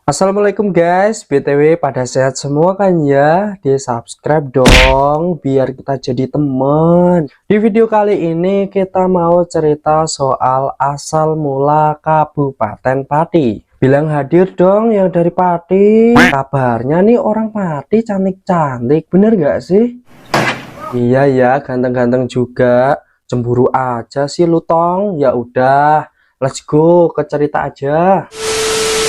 Assalamualaikum guys, BTW pada sehat semua kan ya? Di subscribe dong biar kita jadi temen. Di video kali ini kita mau cerita soal asal mula Kabupaten Pati. Bilang hadir dong yang dari Pati. Kabarnya nih orang Pati cantik-cantik, bener gak sih? Iya ya, ganteng-ganteng juga. Cemburu aja sih lu Tong. Ya udah, let's go ke cerita aja.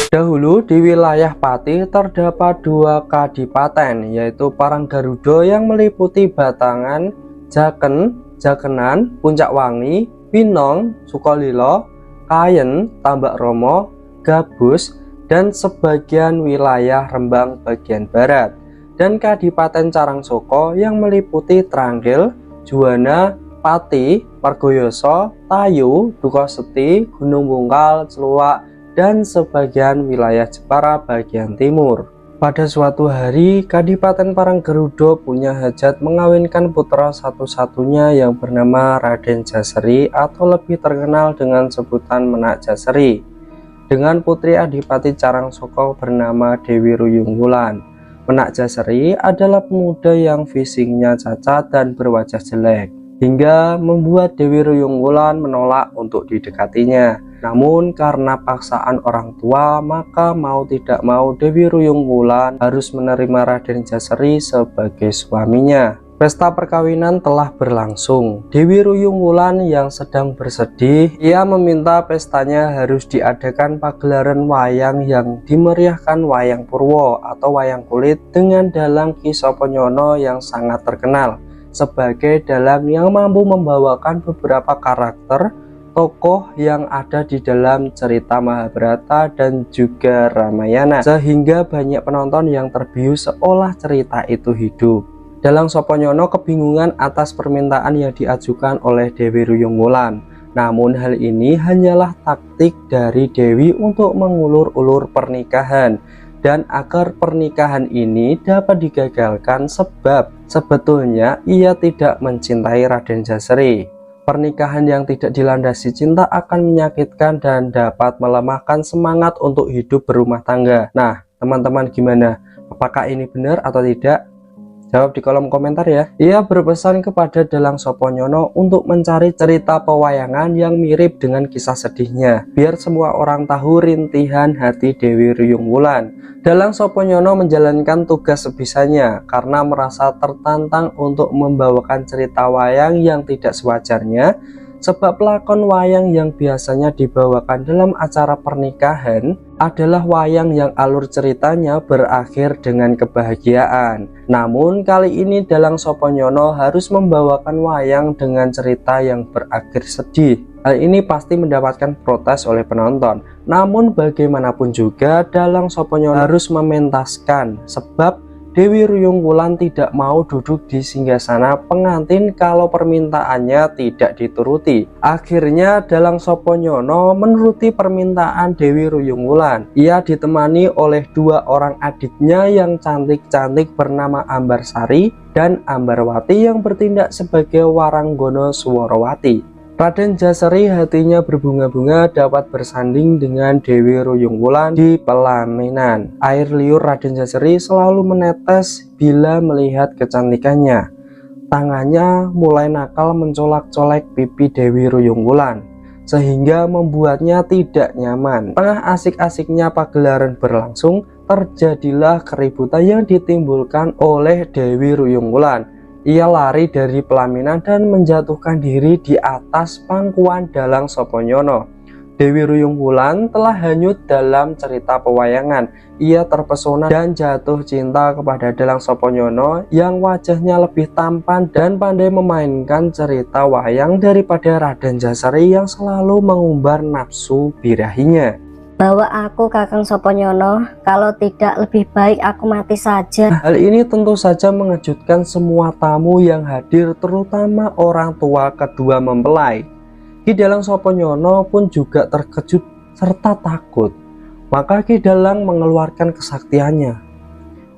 Dahulu di wilayah Pati terdapat dua kadipaten, yaitu Paranggaruda yang meliputi Batangan, Jaken, Jakenan, Puncak Wangi, Pinong, Sukolilo, Kayen, Tambak Romo, Gabus, dan sebagian wilayah Rembang bagian barat, dan Kadipaten Carangsoko yang meliputi Tranggil, Juwana, Pati, Pargoyoso, Tayu, Dukoseti, Gunung Bungkal, Celuak, dan sebagian wilayah Jepara bagian timur. Pada suatu hari, Kadipaten Paranggaruda punya hajat mengawinkan putra satu-satunya yang bernama Raden Jaseri atau lebih terkenal dengan sebutan Menak Jaseri, dengan putri Adipati Carangsoko bernama Dewi Ruyung Wulan. Menak Jaseri adalah pemuda yang fisiknya cacat dan berwajah jelek, hingga membuat Dewi Ruyung Wulan menolak untuk didekatinya. Namun karena paksaan orang tua, maka mau tidak mau Dewi Ruyung Wulan harus menerima Raden Jaseri sebagai suaminya. Pesta perkawinan telah berlangsung. Dewi Ruyung Wulan yang sedang bersedih, ia meminta pestanya harus diadakan pagelaran wayang yang dimeriahkan wayang Purwo atau wayang kulit dengan dalang Ki Soponyono yang sangat terkenal sebagai dalang yang mampu membawakan beberapa karakter tokoh yang ada di dalam cerita Mahabharata dan juga Ramayana, sehingga banyak penonton yang terbius seolah cerita itu hidup. Dalang Soponyono kebingungan atas permintaan yang diajukan oleh Dewi Ruyung Wulan. Namun hal ini hanyalah taktik dari Dewi untuk mengulur-ulur pernikahan, dan agar pernikahan ini dapat digagalkan sebab sebetulnya ia tidak mencintai Raden Jaseri. Pernikahan yang tidak dilandasi cinta akan menyakitkan dan dapat melemahkan semangat untuk hidup berumah tangga. Nah, teman-teman gimana? Apakah ini benar atau tidak? Jawab di kolom komentar ya. Ia berpesan kepada Dalang Soponyono untuk mencari cerita pewayangan yang mirip dengan kisah sedihnya, biar semua orang tahu rintihan hati Dewi Ruyung Wulan. Dalang Soponyono menjalankan tugas sebisanya karena merasa tertantang untuk membawakan cerita wayang yang tidak sewajarnya, sebab lakon wayang yang biasanya dibawakan dalam acara pernikahan adalah wayang yang alur ceritanya berakhir dengan kebahagiaan. Namun kali ini Dalang Soponyono harus membawakan wayang dengan cerita yang berakhir sedih. Hal ini pasti mendapatkan protes oleh penonton. Namun bagaimanapun juga Dalang Soponyono harus mementaskan, sebab Dewi Ruyung Wulan tidak mau duduk di singgasana pengantin kalau permintaannya tidak dituruti. Akhirnya Dalang Soponyono menuruti permintaan Dewi Ruyung Wulan. Ia ditemani oleh dua orang adiknya yang cantik-cantik bernama Ambarsari dan Ambarwati yang bertindak sebagai Waranggono Suworowati. Raden Jaseri hatinya berbunga-bunga dapat bersanding dengan Dewi Ruyung Wulan di pelaminan. Air liur Raden Jaseri selalu menetes bila melihat kecantikannya. Tangannya mulai nakal mencolak-colek pipi Dewi Ruyung Wulan, sehingga membuatnya tidak nyaman. Tengah asik-asiknya pagelaran berlangsung, terjadilah keributan yang ditimbulkan oleh Dewi Ruyung Wulan. Ia lari dari pelaminan dan menjatuhkan diri di atas pangkuan Dalang Soponyono. Dewi Ruyung Wulan telah hanyut dalam cerita pewayangan. Ia terpesona dan jatuh cinta kepada Dalang Soponyono yang wajahnya lebih tampan dan pandai memainkan cerita wayang daripada Raden Jaseri yang selalu mengumbar nafsu birahinya. Bawa aku Kakang Soponyono, kalau tidak lebih baik aku mati saja. Hal ini tentu saja mengejutkan semua tamu yang hadir, terutama orang tua kedua mempelai. Ki Dalang Soponyono pun juga terkejut serta takut. Maka Ki Dalang mengeluarkan kesaktiannya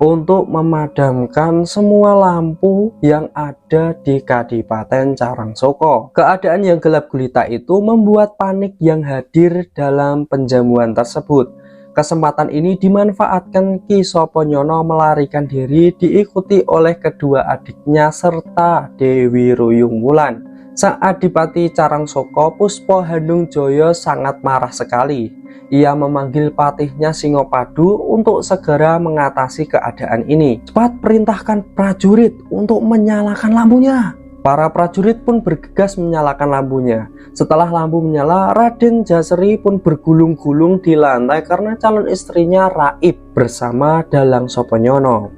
untuk memadamkan semua lampu yang ada di Kadipaten Carangsoko. Keadaan yang gelap gulita itu membuat panik yang hadir dalam penjamuan tersebut. Kesempatan ini dimanfaatkan Ki Soponyono melarikan diri diikuti oleh kedua adiknya serta Dewi Ruyung Wulan. Sang Adipati Carangsaka Puspa Handungjoyo sangat marah sekali. Ia memanggil patihnya Singopadu untuk segera mengatasi keadaan ini. Cepat perintahkan prajurit untuk menyalakan lampunya. Para prajurit pun bergegas menyalakan lampunya. Setelah lampu menyala, Raden Jaseri pun bergulung-gulung di lantai karena calon istrinya raib bersama Dalang Soponyono.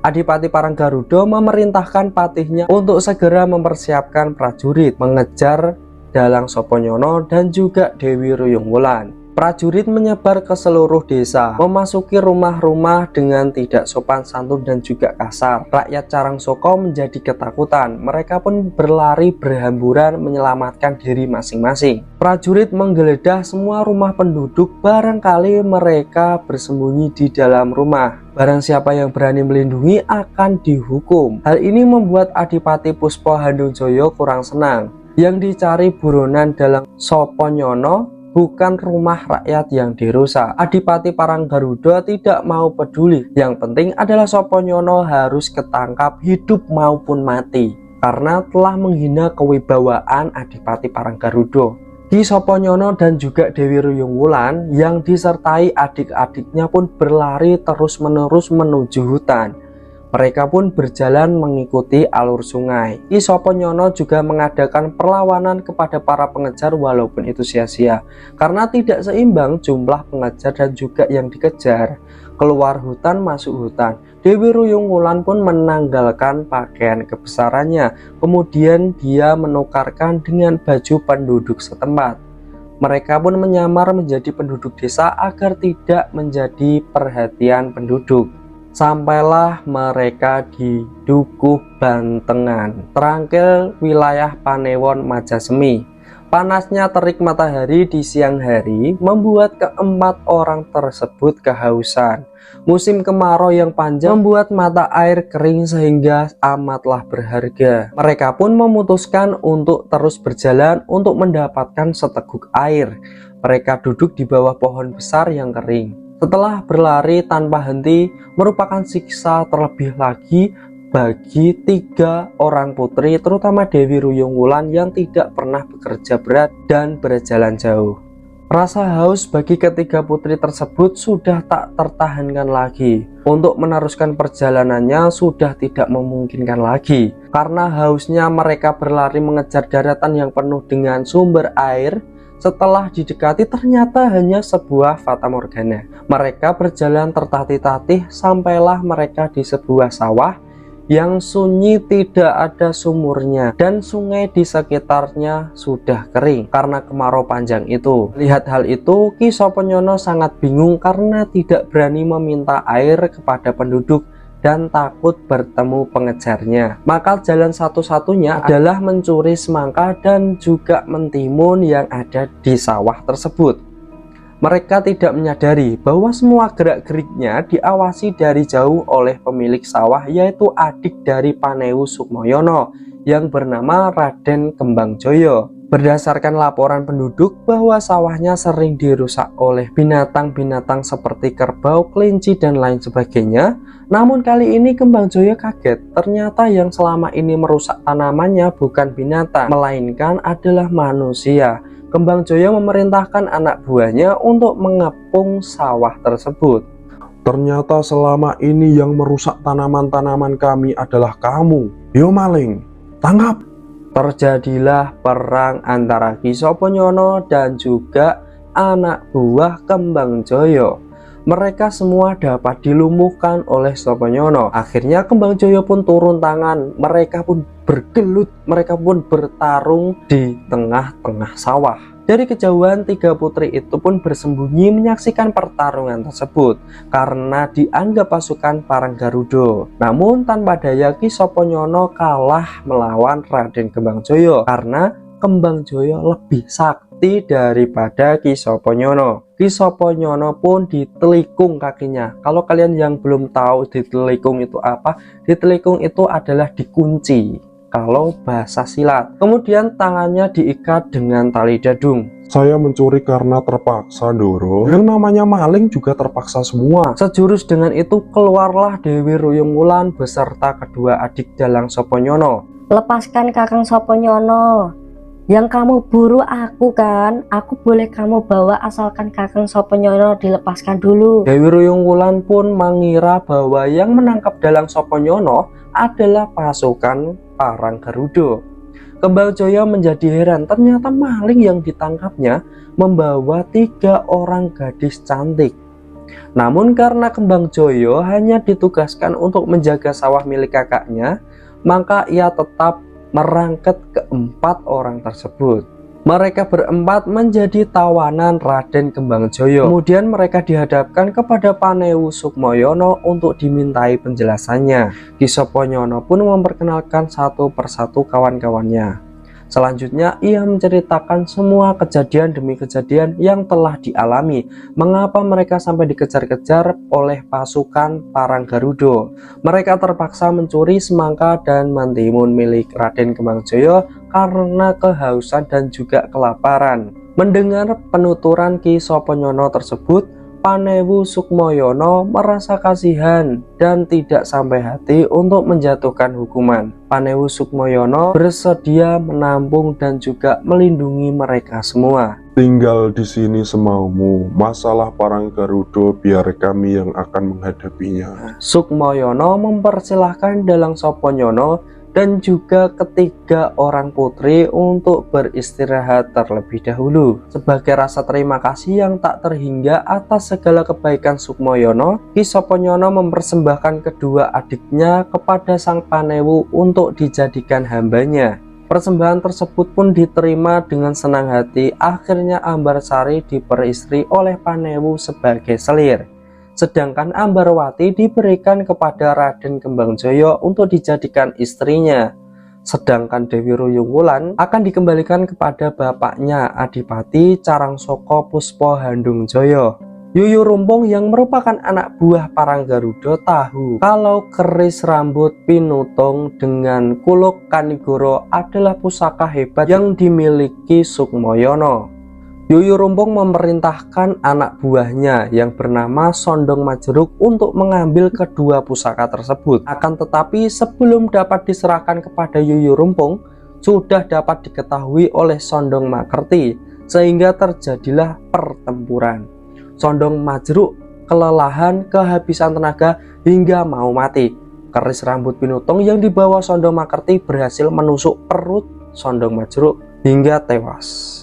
Adipati Paranggaruda memerintahkan patihnya untuk segera mempersiapkan prajurit mengejar Dalang Soponyono dan juga Dewi Ruyung Wulan. Prajurit menyebar ke seluruh desa, memasuki rumah-rumah dengan tidak sopan santun dan juga kasar. Rakyat Carangsaka menjadi ketakutan. Mereka pun berlari berhamburan menyelamatkan diri masing-masing. Prajurit menggeledah semua rumah penduduk, barangkali mereka bersembunyi di dalam rumah. Barang siapa yang berani melindungi akan dihukum. Hal ini membuat Adipati Puspa Handungjoyo kurang senang. Yang dicari buronan Dalang Soponyono bukan rumah rakyat yang dirusak. Adipati Paranggaruda tidak mau peduli. Yang penting adalah Soponyono harus ketangkap hidup maupun mati karena telah menghina kewibawaan Adipati Paranggaruda. Ki Soponyono dan juga Dewi Ruyung Wulan yang disertai adik-adiknya pun berlari terus-menerus menuju hutan. Mereka pun berjalan mengikuti alur sungai. Ki Soponyono juga mengadakan perlawanan kepada para pengejar walaupun itu sia-sia karena tidak seimbang jumlah pengejar dan juga yang dikejar. Keluar hutan masuk hutan. Dewi Ruyung Wulan pun menanggalkan pakaian kebesarannya. Kemudian dia menukarkan dengan baju penduduk setempat. Mereka pun menyamar menjadi penduduk desa agar tidak menjadi perhatian penduduk. Sampailah mereka di Dukuh Bantengan, Trangkil, wilayah Panewon, Majasemi. Panasnya terik matahari di siang hari membuat keempat orang tersebut kehausan. Musim kemarau yang panjang membuat mata air kering sehingga amatlah berharga. Mereka pun memutuskan untuk terus berjalan untuk mendapatkan seteguk air. Mereka duduk di bawah pohon besar yang kering. Setelah berlari tanpa henti merupakan siksa terlebih lagi bagi 3 orang putri, terutama Dewi Ruyung Wulan yang tidak pernah bekerja berat dan berjalan jauh. Rasa haus bagi ketiga putri tersebut sudah tak tertahankan lagi. Untuk meneruskan perjalanannya sudah tidak memungkinkan lagi. Karena hausnya mereka berlari mengejar daratan yang penuh dengan sumber air. Setelah didekati ternyata hanya sebuah fatamorgana. Mereka berjalan tertatih-tatih sampailah mereka di sebuah sawah yang sunyi, tidak ada sumurnya dan sungai di sekitarnya sudah kering karena kemarau panjang itu. Lihat hal itu, Ki Soponyono sangat bingung karena tidak berani meminta air kepada penduduk dan takut bertemu pengejarnya. Maka jalan satu-satunya adalah mencuri semangka dan juga mentimun yang ada di sawah tersebut. Mereka tidak menyadari bahwa semua gerak-geriknya diawasi dari jauh oleh pemilik sawah, yaitu adik dari Panewu Sukmoyono yang bernama Raden Kembangjoyo. Berdasarkan laporan penduduk bahwa sawahnya sering dirusak oleh binatang-binatang seperti kerbau, kelinci, dan lain sebagainya. Namun kali ini Kembangjoyo kaget, ternyata yang selama ini merusak tanamannya bukan binatang, melainkan adalah manusia. Kembangjoyo memerintahkan anak buahnya untuk mengepung sawah tersebut. Ternyata selama ini yang merusak tanaman-tanaman kami adalah kamu. Yo maling, tangkap! Terjadilah perang antara Ki Soponyono dan juga anak buah Kembangjoyo. Mereka semua dapat dilumpuhkan oleh Soponyono. Akhirnya Kembangjoyo pun turun tangan. Mereka pun bergelut, mereka pun bertarung di tengah-tengah sawah. Dari kejauhan 3 putri itu pun bersembunyi menyaksikan pertarungan tersebut karena dianggap pasukan Paranggaruda. Namun tanpa daya Ki Soponyono kalah melawan Raden Kembangjoyo karena Kembangjoyo lebih sakti daripada Ki Soponyono. Ki Soponyono pun ditelikung kakinya. Kalau kalian yang belum tahu ditelikung itu apa, ditelikung itu adalah dikunci. kalau bahasa silat. Kemudian tangannya diikat dengan tali dadung. Saya mencuri karena terpaksa, Ndoro. Yang namanya maling juga terpaksa semua. Sejurus dengan itu keluarlah Dewi Ruyung Wulan beserta kedua adik Dalang Soponyono. Lepaskan Kakang Soponyono. Yang kamu buru aku kan? Aku boleh kamu bawa asalkan Kakang Soponyono dilepaskan dulu. Dewi Ruyung Wulan pun mengira bahwa yang menangkap Dalang Soponyono adalah pasukan Parang Garuda. Kembang Jaya menjadi heran, ternyata maling yang ditangkapnya membawa 3 orang gadis cantik. Namun karena Kembang Jaya hanya ditugaskan untuk menjaga sawah milik kakaknya, maka ia tetap merangkut ke-4 orang tersebut. Mereka berempat menjadi tawanan Raden Kembang Jaya. Kemudian mereka dihadapkan kepada Panewu Sukmoyono untuk dimintai penjelasannya. Ki Soponyono pun memperkenalkan satu persatu kawan-kawannya. Selanjutnya ia menceritakan semua kejadian demi kejadian yang telah dialami. Mengapa mereka sampai dikejar-kejar oleh pasukan Parang Garuda. Mereka terpaksa mencuri semangka dan mentimun milik Raden Kembang Jaya karena kehausan dan juga kelaparan. Mendengar penuturan Ki Soponyono tersebut, Panewu Sukmoyono merasa kasihan dan tidak sampai hati untuk menjatuhkan hukuman. Panewu Sukmoyono bersedia menampung dan juga melindungi mereka semua. Tinggal di sini semaumu. Masalah Parang Garuda biar kami yang akan menghadapinya. Sukmoyono mempersilahkan Dalang Soponyono dan juga ketiga orang putri untuk beristirahat terlebih dahulu. Sebagai rasa terima kasih yang tak terhingga atas segala kebaikan Sukmoyono, Ki Soponyono mempersembahkan kedua adiknya kepada sang Panewu untuk dijadikan hambanya. Persembahan tersebut pun diterima dengan senang hati. Akhirnya Ambarsari diperistri oleh Panewu sebagai selir. Sedangkan Ambarwati diberikan kepada Raden Kembang Jaya untuk dijadikan istrinya. Sedangkan Dewi Ruyung Wulan akan dikembalikan kepada bapaknya Adipati Carangsaka Puspa Handung Jaya. Yuyu Rumpung yang merupakan anak buah Parang Garuda tahu kalau keris rambut pinutung dengan kuluk Kanigoro adalah pusaka hebat yang dimiliki Sukmoyono. Yuyu Rumpung memerintahkan anak buahnya yang bernama Sondong Majeruk untuk mengambil kedua pusaka tersebut. Akan tetapi sebelum dapat diserahkan kepada Yuyu Rumpung, sudah dapat diketahui oleh Sondong Makerti, sehingga terjadilah pertempuran. Sondong Majeruk kelelahan, kehabisan tenaga hingga mau mati. Keris rambut pinutung yang dibawa Sondong Makerti berhasil menusuk perut Sondong Majeruk hingga tewas.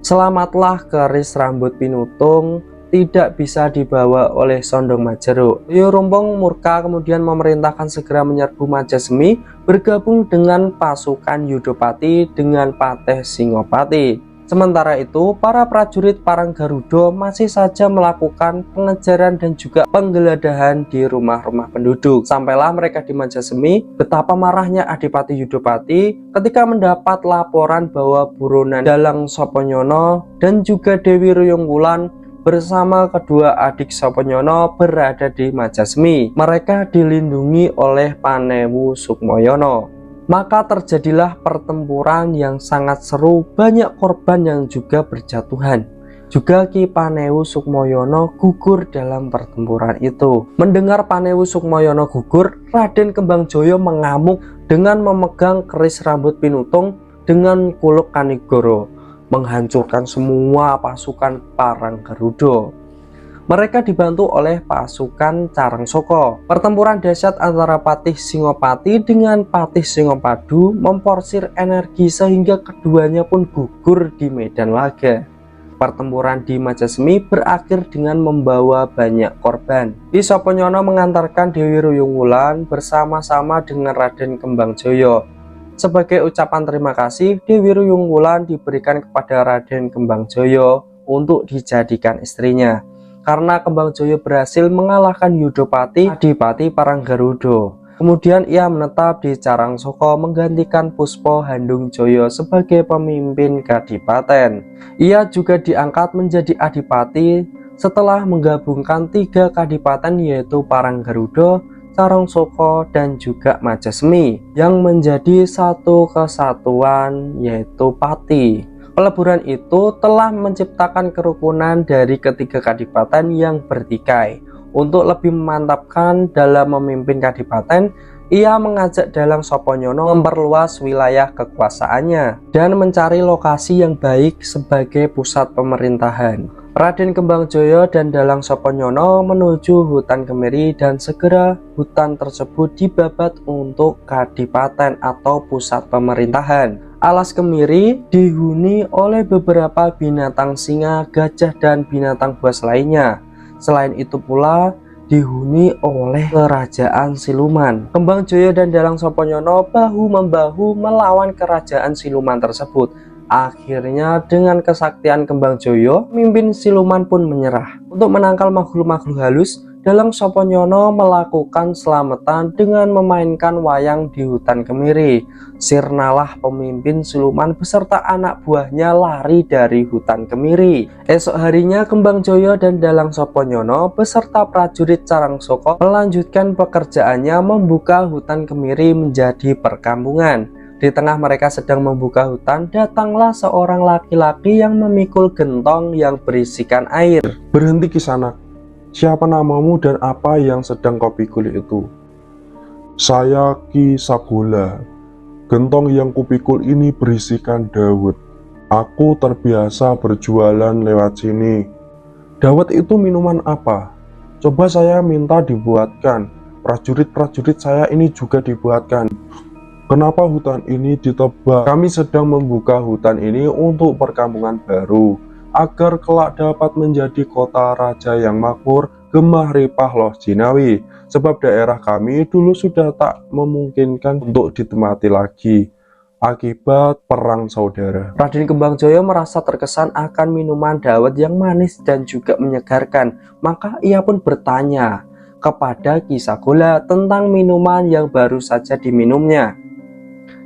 Selamatlah keris rambut pinutung tidak bisa dibawa oleh Sondong Majeruk. Yuyu Rumpung murka kemudian memerintahkan segera menyerbu Majasemi bergabung dengan pasukan Yudopati dengan Patih Singopati. Sementara itu, para prajurit Parang Garuda masih saja melakukan pengejaran dan juga penggeledahan di rumah-rumah penduduk. Sampailah mereka di Majasemi. Betapa marahnya Adipati Yudopati ketika mendapat laporan bahwa buronan Dalang Soponyono dan juga Dewi Ruyung Wulan bersama kedua adik Soponyono berada di Majasemi. Mereka dilindungi oleh Panewu Sukmoyono. Maka terjadilah pertempuran yang sangat seru, banyak korban yang juga berjatuhan. Juga Ki Panewu Sukmoyono gugur dalam pertempuran itu. Mendengar Panewu Sukmoyono gugur, Raden Kembang Jaya mengamuk dengan memegang keris rambut pinutung dengan kuluk Kanigoro, menghancurkan semua pasukan Parang Garuda. Mereka dibantu oleh pasukan Carangsaka. Pertempuran dahsyat antara Patih Singopati dengan Patih Singopadu memporsir energi sehingga keduanya pun gugur di medan laga. Pertempuran di Majasemi berakhir dengan membawa banyak korban. Ki Soponyono mengantarkan Dewi Ruyung Wulan bersama-sama dengan Raden Kembang Jaya. Sebagai ucapan terima kasih, Dewi Ruyung Wulan diberikan kepada Raden Kembang Jaya untuk dijadikan istrinya. Karena Kembang Jaya berhasil mengalahkan Yudopati, Adipati Parang Garuda. Kemudian ia menetap di Carangsaka menggantikan Puspa Handung Jaya sebagai pemimpin kadipaten. Ia juga diangkat menjadi adipati setelah menggabungkan 3 kadipaten yaitu Parang Garuda, Carangsaka, dan juga Majasemi yang menjadi satu kesatuan yaitu Pati. Peleburan itu telah menciptakan kerukunan dari ketiga kadipaten yang bertikai. Untuk lebih memantapkan dalam memimpin kadipaten, ia mengajak Dalang Soponyono memperluas wilayah kekuasaannya dan mencari lokasi yang baik sebagai pusat pemerintahan. Raden Kembangjaya dan Dalang Soponyono menuju hutan Kemiri dan segera hutan tersebut dibabat untuk kadipaten atau pusat pemerintahan. Alas Kemiri dihuni oleh beberapa binatang singa, gajah, dan binatang buas lainnya. Selain itu pula dihuni oleh kerajaan siluman. Kembangjaya dan Dalang Soponyono bahu-membahu melawan kerajaan siluman tersebut. Akhirnya dengan kesaktian Kembangjaya, pemimpin siluman pun menyerah. Untuk menangkal makhluk-makhluk halus, Dalang Soponyono melakukan selamatan dengan memainkan wayang di hutan Kemiri. Sirnalah pemimpin siluman beserta anak buahnya lari dari hutan Kemiri. Esok harinya Kembangjaya dan Dalang Soponyono beserta prajurit Carangsaka melanjutkan pekerjaannya membuka hutan Kemiri menjadi perkampungan. Di tengah mereka sedang membuka hutan, datanglah seorang laki-laki yang memikul gentong yang berisikan air. Berhenti Kisanak. Siapa namamu dan apa yang sedang kau pikul itu? Saya Ki Sagola. Gentong yang kupikul ini berisikan dawet. Aku terbiasa berjualan lewat sini. Dawet itu minuman apa? Coba saya minta dibuatkan. Prajurit-prajurit saya ini juga dibuatkan. Kenapa hutan ini ditebang? Kami sedang membuka hutan ini untuk perkampungan baru, agar kelak dapat menjadi kota raja yang makmur, gemah ripah loh Jinawi. Sebab daerah kami dulu sudah tak memungkinkan untuk ditempati lagi akibat perang saudara. Raden Kembangjaya merasa terkesan akan minuman dawet yang manis dan juga menyegarkan. Maka ia pun bertanya kepada Ki Sagola tentang minuman yang baru saja diminumnya.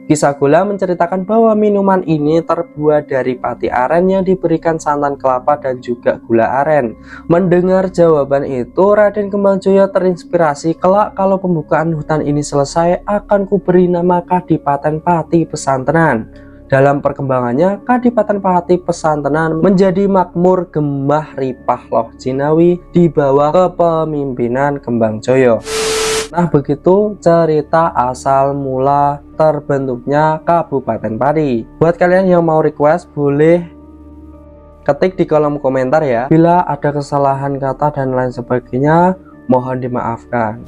Ki Sagola menceritakan bahwa minuman ini terbuat dari pati aren yang diberikan santan kelapa dan juga gula aren. Mendengar jawaban itu, Raden Kembangjaya terinspirasi, kelak kalau pembukaan hutan ini selesai akan kuberi nama Kadipaten Pati Pesantenan. Dalam perkembangannya, Kadipaten Pati Pesantenan menjadi makmur, gemah ripah loh Jinawi di bawah kepemimpinan Kembangjaya. Nah, begitu cerita asal mula terbentuknya Kabupaten Pati. Buat kalian yang mau request, boleh ketik di kolom komentar ya. Bila ada kesalahan kata dan lain sebagainya, mohon dimaafkan.